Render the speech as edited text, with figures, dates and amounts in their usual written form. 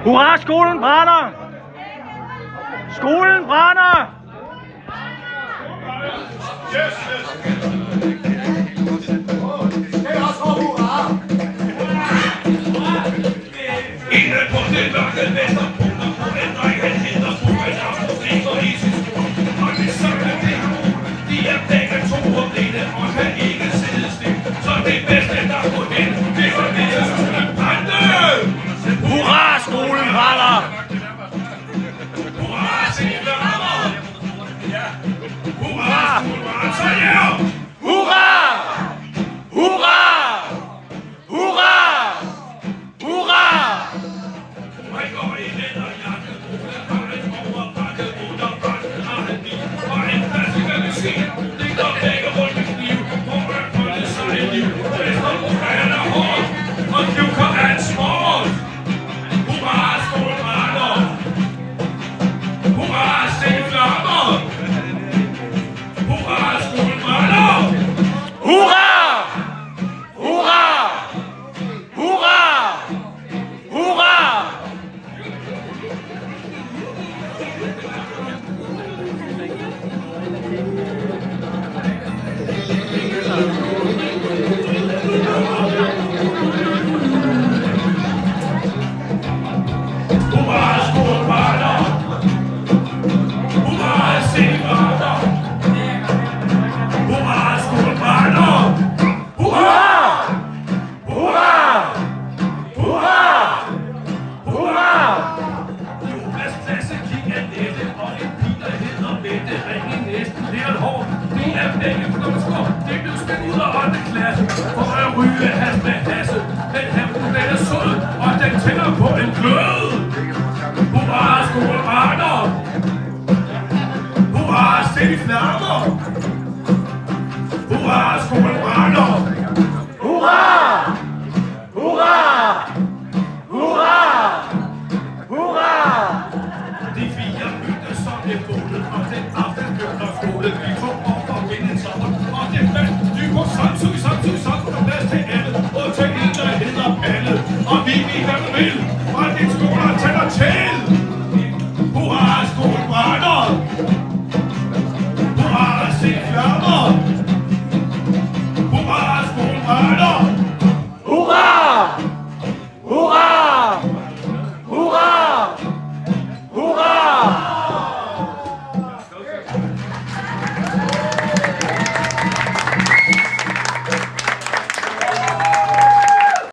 Hurra, skolen brænder! Skolen brænder! Yes, yes. Det er også for hurra! Inde på det mørke Vesterbrunner, på en dreng, han hedder Ruben Afrosin og Isis. Og det sådan det, de er begge to og blinde og kan ikke sidde stille. Så det bedste, der kunne hen, det var det, der skulle brænde! Hurra, skolen brænder! Hurra, Silve Rammer! Hurra, skolen brænder! Så ja! Hurra! Hurra! Hurra! Hurra! Han går i læderjakke, har en overpakke under branden, har han bil og en flaske medicin. Ligger begge rundt med kniv, hvor han fundet sig et liv. Vester han er hård, og dukker han småt. Hurra, skolen brænder! Hurra, Sten Flammer! Hurra, skolen brænder! Hurra! Hurra! Hurra! Hurra! Hurra, skolen brænder! Hurra, Sten Flammer! Hurra, skolen brænder! Hurra! Hurra! Hurra! Hurra! Jonas klasse gik af Nette, og en pige, der hedder Mette, ring i næsten lidt hårdt. Det er begge flumsker, det blev spændt ud af 8. klasse, for at ryge has med hasse. Den her den er sød, og den tænder på en glød. Hurra, skolen brænder! Hurra, Sten Flammer! Hurra, skolen brænder! Hurra! Hurra! Hurra! Hurra! De fire mødtes som det gode, og den aften købte skole. Vi tog op for at vinde en sommer, og det fandt de på samtidig der plads til alle, og til en, der hedder Palle. Og vi gik der vil, og det skoler tæller til.